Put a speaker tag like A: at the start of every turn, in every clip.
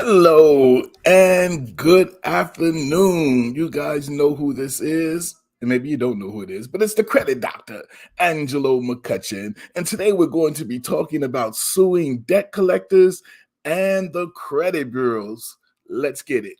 A: Hello and good afternoon. You guys know who this is, and maybe you don't know who it is, but it's the credit doctor, Angelo McCutcheon. And today we're going to be talking about suing debt collectors and the credit bureaus. Let's get it.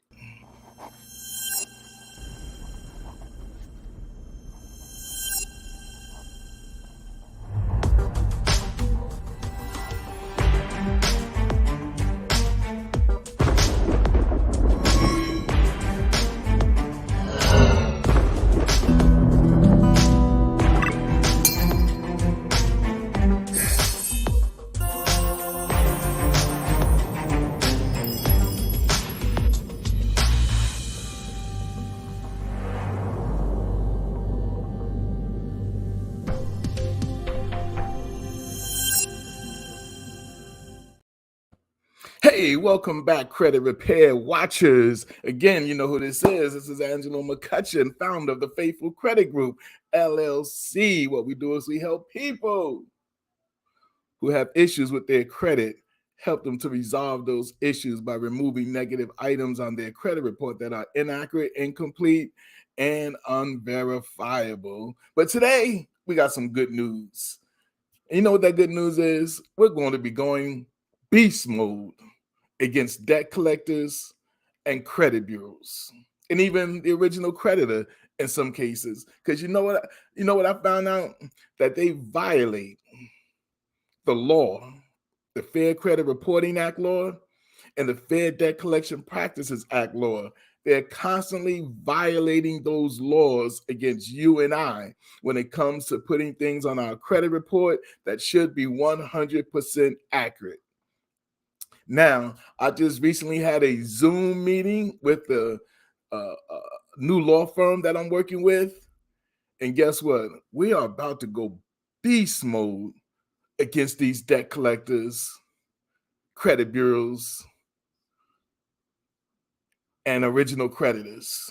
A: Hey, welcome back, credit repair watchers. Again, you know who this is. This is Angelo McCutcheon, founder of the Faithful Credit Group, LLC. What we do is we help people who have issues with their credit, help them to resolve those issues by removing negative items on their credit report that are inaccurate, incomplete, and unverifiable. But today, we got some good news. And you know what that good news is? We're going to be going beast mode against debt collectors and credit bureaus, and even the original creditor in some cases. Because you know what I found out? That they violate the law, the Fair Credit Reporting Act law, and the Fair Debt Collection Practices Act law. They're constantly violating those laws against you and I when it comes to putting things on our credit report that should be 100% accurate. Now, I just recently had a Zoom meeting with the new law firm that I'm working with. And guess what? We are about to go beast mode against these debt collectors, credit bureaus, and original creditors.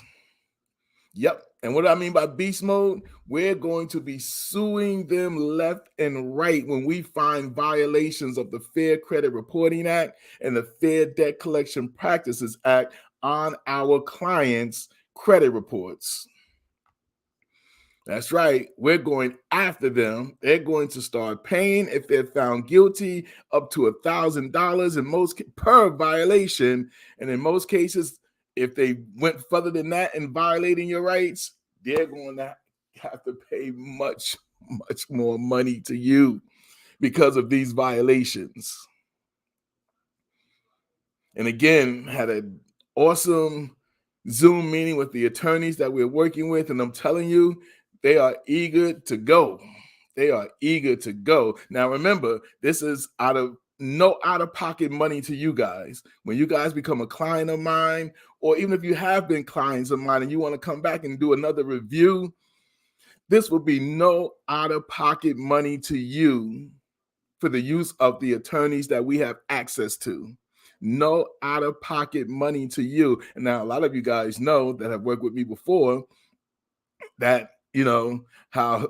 A: Yep. And what I mean by beast mode, we're going to be suing them left and right when we find violations of the Fair Credit Reporting Act and the Fair Debt Collection Practices Act on our clients' credit reports. That's right. We're going after them. They're going to start paying, if they're found guilty, up to $1,000 in most per violation. And in most cases, if they went further than that in violating your rights, they're going to have to pay much more money to you because of these violations. And again, had an awesome Zoom meeting with the attorneys that we're working with, and I'm telling you, they are eager to go. They are eager to go. Now, remember, this is no out-of-pocket money to you guys. When you guys become a client of mine, or even if you have been clients of mine and you want to come back and do another review, this will be no out-of-pocket money to you for the use of the attorneys that we have access to. No out-of-pocket money to you. And now a lot of you guys know that have worked with me before that, you know, how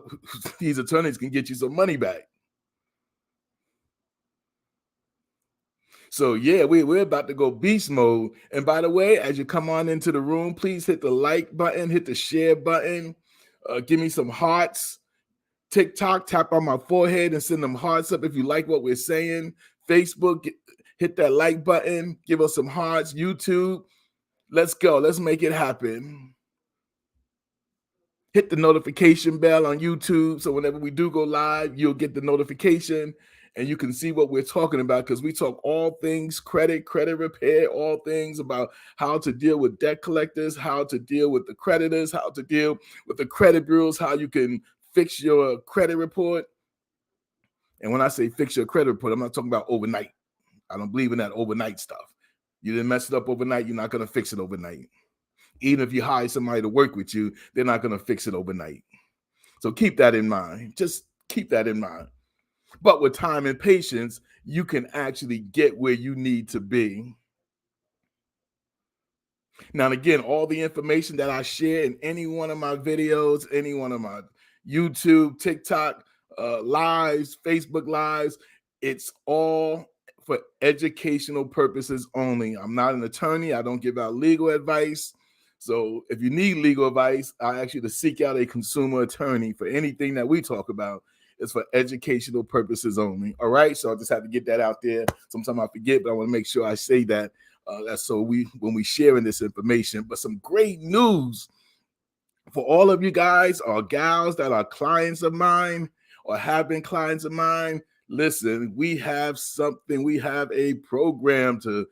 A: these attorneys can get you some money back. So yeah, we're about to go beast mode. And by the way, as you come on into the room, please hit the like button, hit the share button, give me some hearts. TikTok, tap on my forehead and send them hearts up if you like what we're saying. Facebook, hit that like button, give us some hearts. YouTube, let's go. Let's make it happen. Hit the notification bell on YouTube so whenever we do go live, you'll get the notification and you can see what we're talking about, because we talk all things credit repair, all things about how to deal with debt collectors, how to deal with the creditors, how to deal with the credit bureaus, how you can fix your credit report. And when I say fix your credit report, I'm not talking about overnight. I don't believe in that overnight stuff. You didn't mess it up overnight, you're not going to fix it overnight. Even if you hire somebody to work with you, they're not going to fix it overnight. So keep that in mind. Just keep that in mind. But with time and patience, you can actually get where you need to be. Now, again, all the information that I share in any one of my videos, any one of my YouTube, TikTok lives, Facebook lives, it's all for educational purposes only. I'm not an attorney. I don't give out legal advice. So if you need legal advice, I ask you to seek out a consumer attorney for anything that we talk about. It's for educational purposes only. All right. So I just have to get that out there. Sometimes I forget, but I want to make sure I say that. That's so when we sharing this information. But some great news for all of you guys or gals that are clients of mine or have been clients of mine. Listen, we have something. We have a program to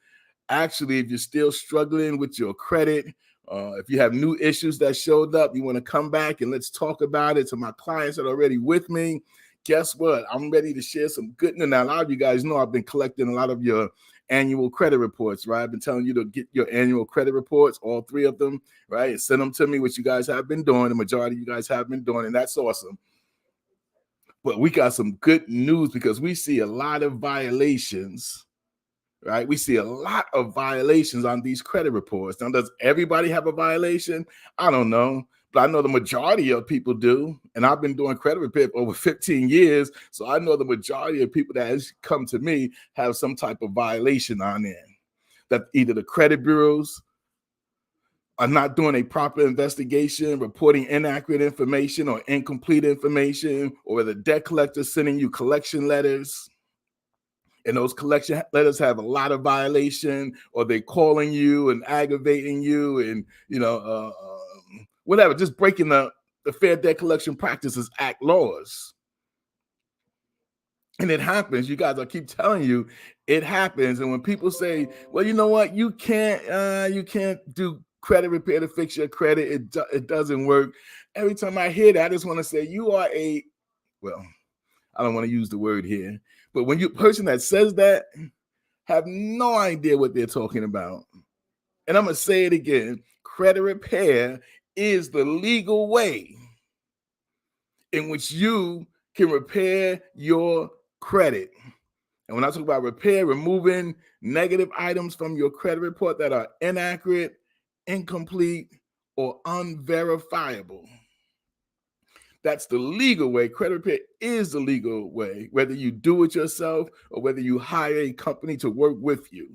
A: actually, if you're still struggling with your credit, if you have new issues that showed up, you want to come back and let's talk about it. To my clients that are already with me, guess what? I'm ready to share some good news. Now, a lot of you guys know I've been collecting a lot of your annual credit reports, right? I've been telling you to get your annual credit reports, all 3 of them, right? And send them to me, which you guys have been doing. The majority of you guys have been doing, and that's awesome. But we got some good news because we see a lot of violations. Right, we see a lot of violations on these credit reports. Now, does everybody have a violation? I don't know, but I know the majority of people do. And I've been doing credit repair for over 15 years, so I know the majority of people that has come to me have some type of violation on there. That either the credit bureaus are not doing a proper investigation, reporting inaccurate information or incomplete information, or the debt collector sending you collection letters. And those collection letters have a lot of violation, or they're calling you and aggravating you, and whatever, just breaking the Fair Debt Collection Practices Act laws. And it happens. You guys, I keep telling you, it happens. And when people say, "Well, you know what, you can't do credit repair to fix your credit," it doesn't work. Every time I hear that, I just want to say, you are I don't want to use the word here, but when you person that says that have no idea what they're talking about. And I'm going to say it again. Credit repair is the legal way in which you can repair your credit. And when I talk about repair, removing negative items from your credit report that are inaccurate, incomplete, or unverifiable. That's the legal way. Credit repair is the legal way, whether you do it yourself or whether you hire a company to work with you.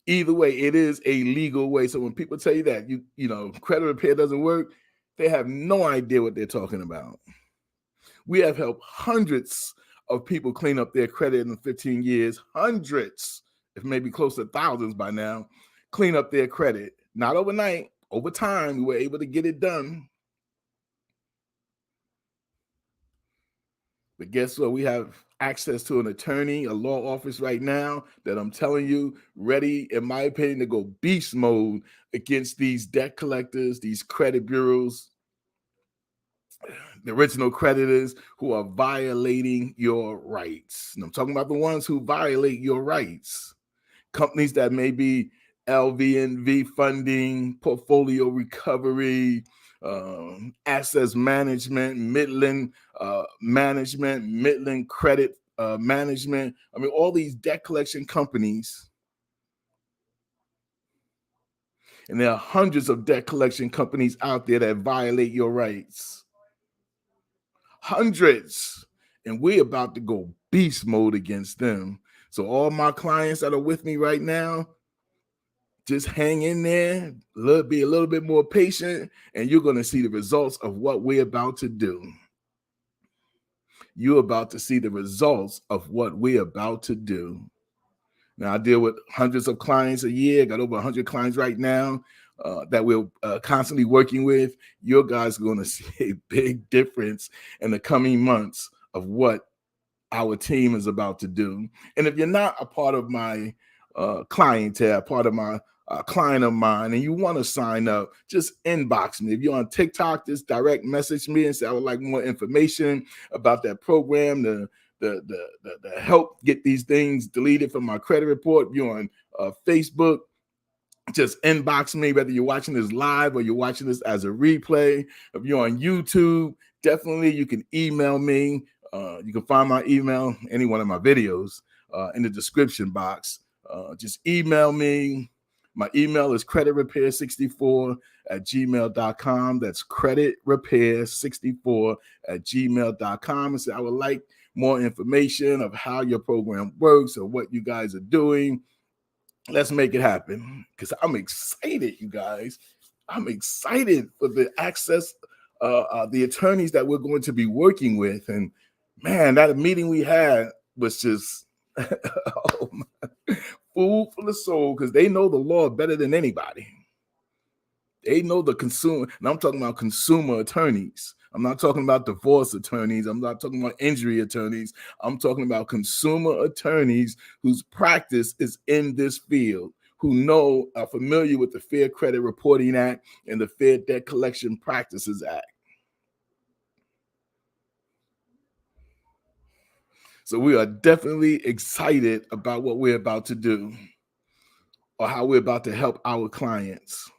A: Either way, it is a legal way. So when people tell you that credit repair doesn't work, they have no idea what they're talking about. We have helped hundreds of people clean up their credit in 15 years. Hundreds, if maybe close to thousands by now, clean up their credit. Not overnight. Over time, we were able to get it done. But guess what? We have access to an attorney, a law office right now that I'm telling you, ready, in my opinion, to go beast mode against these debt collectors, these credit bureaus, the original creditors who are violating your rights. And I'm talking about the ones who violate your rights. Companies that may be LVNV funding, portfolio recovery, assets management, Midland management, Midland credit management. I mean, all these debt collection companies. And there are hundreds of debt collection companies out there that violate your rights. Hundreds. And we're about to go beast mode against them. So all my clients that are with me right now, just hang in there, be a little bit more patient, and you're going to see the results of what we're about to do. You're about to see the results of what we're about to do. Now, I deal with hundreds of clients a year. Got over 100 clients right now that we're constantly working with. You guys are going to see a big difference in the coming months of what our team is about to do. And if you're not a part of my clientele, part of my client of mine, and you want to sign up, just inbox me. If you're on TikTok, just direct message me and say, I would like more information about that program, the help get these things deleted from my credit report. If you're on Facebook, just inbox me, whether you're watching this live or you're watching this as a replay. If you're on YouTube, definitely you can email me. You can find my email, any one of my videos, in the description box. Just email me. My email is creditrepair64@gmail.com. That's creditrepair64@gmail.com. And say, I would like more information of how your program works or what you guys are doing. Let's make it happen, because I'm excited, you guys. I'm excited for the access, the attorneys that we're going to be working with. And man, that meeting we had was just oh my, food for the soul, because they know the law better than anybody. They know the consumer, and I'm talking about consumer attorneys. I'm not talking about divorce attorneys. I'm not talking about injury attorneys. I'm talking about consumer attorneys whose practice is in this field, who are familiar with the Fair Credit Reporting Act and the Fair Debt Collection Practices Act. So we are definitely excited about what we're about to do, or how we're about to help our clients.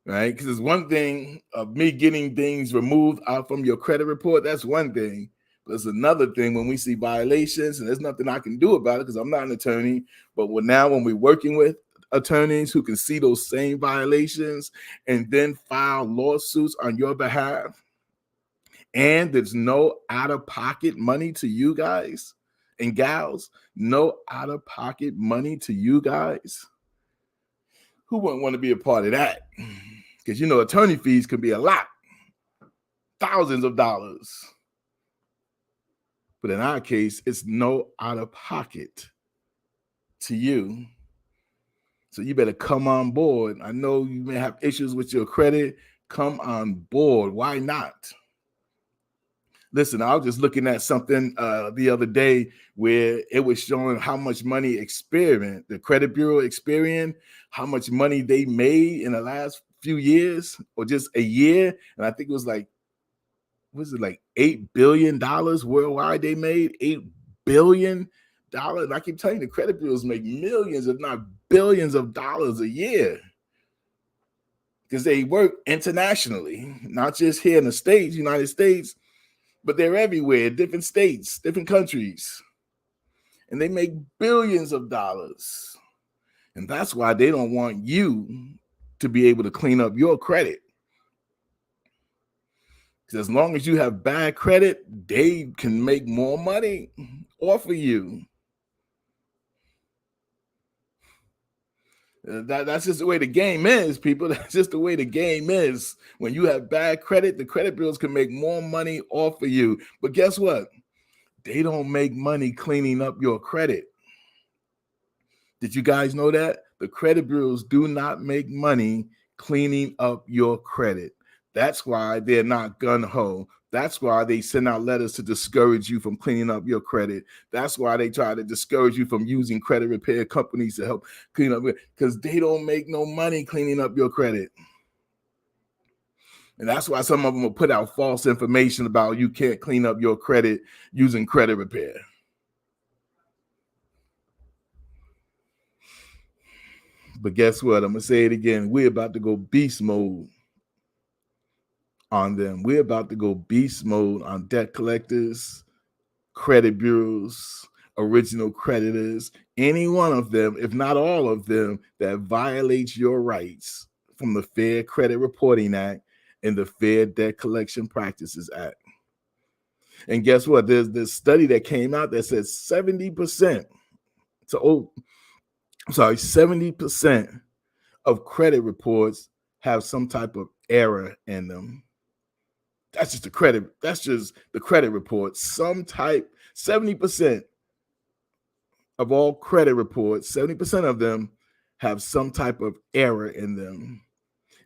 A: Right? Because it's one thing of me getting things removed out from your credit report. That's one thing. But it's another thing when we see violations, and there's nothing I can do about it because I'm not an attorney. But when we're working with attorneys who can see those same violations and then file lawsuits on your behalf, and there's no out-of-pocket money to you guys and gals, no out-of-pocket money to you guys, who wouldn't want to be a part of that? Because attorney fees can be a lot, thousands of dollars. But in our case, it's no out of pocket to you. So you better come on board. I know you may have issues with your credit. Come on board. Why not? Listen, I was just looking at something the other day where it was showing how much money Experian, the credit bureau Experian, how much money they made in the last few years, or just a year. And I think it was like, was it like $8 billion worldwide they made? $8 billion. And I keep telling you, the credit bureaus make millions, if not billions of dollars a year, because they work internationally, not just here in the States, United States, but they're everywhere, different states, different countries. And they make billions of dollars. And that's why they don't want you to be able to clean up your credit. Because as long as you have bad credit, they can make more money off of you. That's just the way the game is, people. That's just the way the game is. When you have bad credit, the credit bureaus can make more money off of you. But guess what? They don't make money cleaning up your credit. Did you guys know that? The credit bureaus do not make money cleaning up your credit. That's why they're not gung-ho. That's why they send out letters to discourage you from cleaning up your credit. That's why they try to discourage you from using credit repair companies to help clean up, because they don't make no money cleaning up your credit. And that's why some of them will put out false information about you can't clean up your credit using credit repair. But guess what? I'm going to say it again. We're about to go beast mode on them. We're about to go beast mode on debt collectors, credit bureaus, original creditors, any one of them, if not all of them, that violates your rights from the Fair Credit Reporting Act and the Fair Debt Collection Practices Act. And guess what? There's this study that came out that says 70%, 70% of credit reports have some type of error in them. That's just the credit. That's just the credit report. 70% of all credit reports, 70% of them have some type of error in them.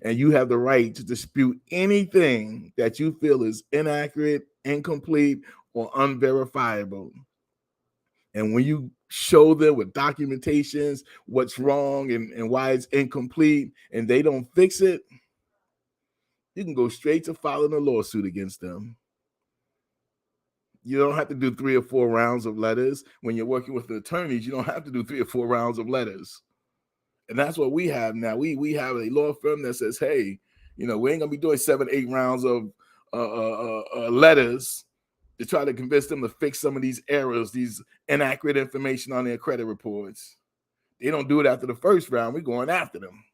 A: And you have the right to dispute anything that you feel is inaccurate, incomplete, or unverifiable. And when you show them with documentations what's wrong and why it's incomplete, and they don't fix it, you can go straight to filing a lawsuit against them. You don't have to do 3 or 4 rounds of letters. When you're working with the attorneys, you don't have to do 3 or 4 rounds of letters. And that's what we have now. We have a law firm that says, hey, we ain't gonna be doing 7, 8 rounds of letters to try to convince them to fix some of these errors, these inaccurate information on their credit reports. They don't do it after the first round. We're going after them,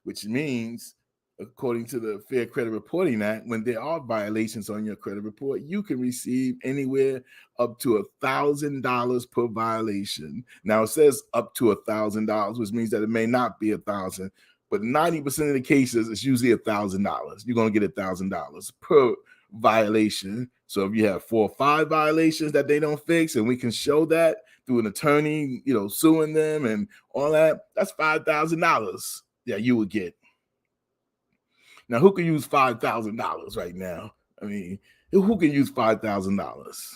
A: which means according to the Fair Credit Reporting Act, when there are violations on your credit report, you can receive anywhere up to $1,000 per violation. Now it says up to $1,000, which means that it may not be 1,000, but 90% of the cases it's usually $1,000. You're gonna get $1,000 per violation. So if you have 4 or 5 violations that they don't fix, and we can show that through an attorney, suing them and all that, that's $5,000. Yeah, you would get. Now, who can use $5,000 right now? I mean, who can use $5,000?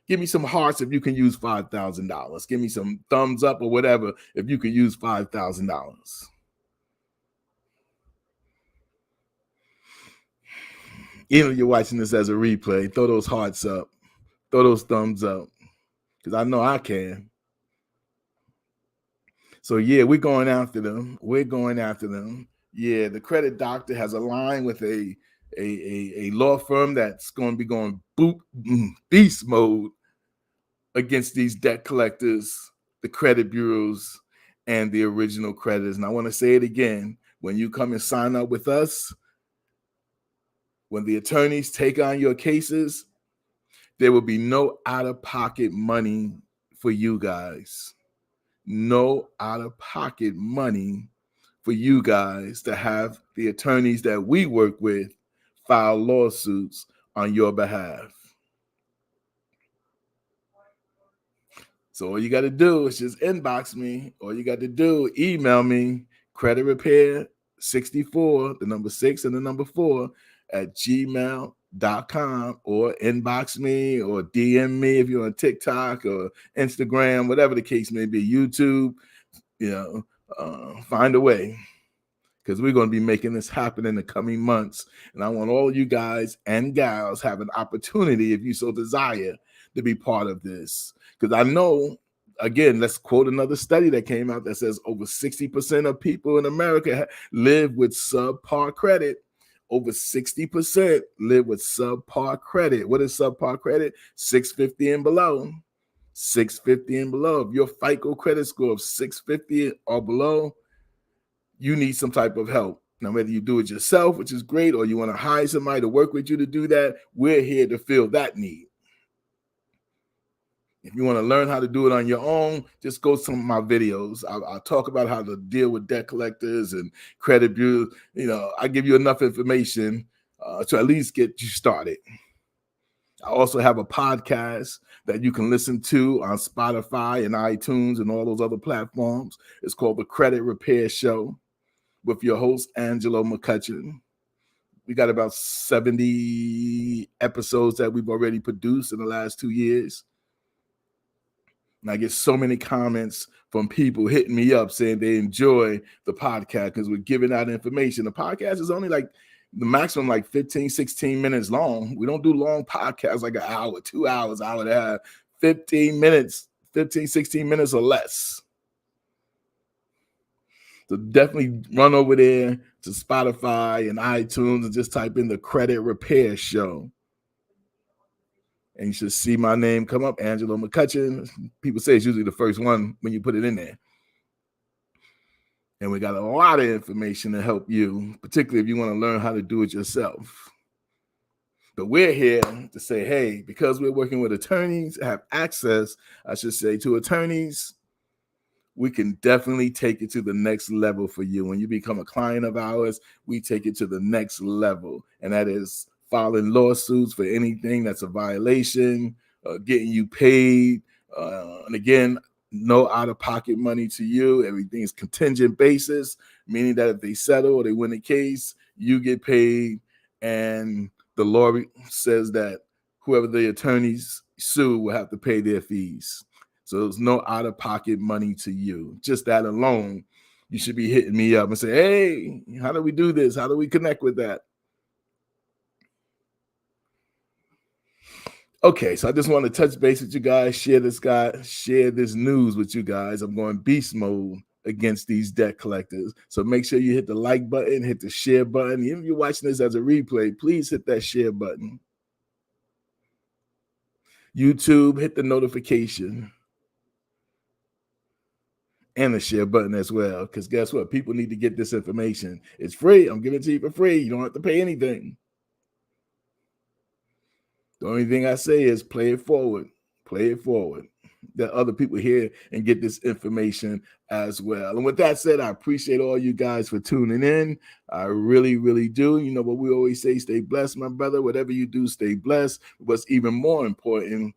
A: Give me some hearts if you can use $5,000. Give me some thumbs up or whatever if you can use $5,000. Even if you're watching this as a replay, throw those hearts up, throw those thumbs up, because I know I can. So yeah, we're going after them. We're going after them. Yeah, the credit doctor has aligned with a law firm that's going to be going beast mode against these debt collectors, the credit bureaus, and the original creditors. And I want to say it again: when you come and sign up with us, when the attorneys take on your cases, there will be no out-of-pocket money for you guys. No out-of-pocket money for you guys to have the attorneys that we work with file lawsuits on your behalf. So all you got to do is just inbox me. All you got to do, email me, creditrepair64, the number 6 and the number 4 at gmail.com, or inbox me or DM me if you're on TikTok or Instagram, whatever the case may be, YouTube, find a way, because we're going to be making this happen in the coming months. And I want all you guys and gals have an opportunity, if you so desire, to be part of this. Because I know, again, let's quote another study that came out that says over 60% of people in America live with subpar credit. Over 60% live with subpar credit. What is subpar credit? 650 and below. 650 and below. If your FICO credit score of 650 or below, you need some type of help. Now, whether you do it yourself, which is great, or you want to hire somebody to work with you to do that, we're here to fill that need. If you want to learn how to do it on your own, just go to some of my videos. I'll talk about how to deal with debt collectors and credit bureaus. I give you enough information to at least get you started. I also have a podcast that you can listen to on Spotify and iTunes and all those other platforms. It's called The Credit Repair Show with your host, Angelo McCutcheon. We got about 70 episodes that we've already produced in the last 2 years. And I get so many comments from people hitting me up saying they enjoy the podcast because we're giving out information. The podcast is only like the maximum, like 15, 16 minutes long. We don't do long podcasts like an hour, 2 hours, hour and a half, 15 minutes, 15, 16 minutes or less. So definitely run over there to Spotify and iTunes and just type in The Credit Repair Show. And you should see my name come up, Angelo McCutcheon. People say it's usually the first one when you put it in there. And we got a lot of information to help you, particularly if you want to learn how to do it yourself. But we're here to say, hey, because we're working with attorneys, have access, I should say, to attorneys, we can definitely take it to the next level for you. When you become a client of ours, we take it to the next level. And that is filing lawsuits for anything that's a violation, getting you paid. And again, no out-of-pocket money to you. Everything is contingent basis, meaning that if they settle or they win a case, you get paid. And the law says that whoever the attorneys sue will have to pay their fees. So there's no out-of-pocket money to you. Just that alone, you should be hitting me up and say, hey, how do we do this? How do we connect with that? Okay, so I just want to touch base with you guys, share this news with you guys. I'm going beast mode against these debt collectors. So make sure you hit the like button, hit the share button. Even if you're watching this as a replay, please hit that share button. YouTube, hit the notification. and the share button as well. Because guess what? People need to get this information. It's free. I'm giving it to you for free. You don't have to pay anything. The only thing I say is play it forward. Play it forward. That other people hear and get this information as well. And with that said, I appreciate all you guys for tuning in. I really, really do. What we always say, stay blessed, my brother. Whatever you do, stay blessed. What's even more important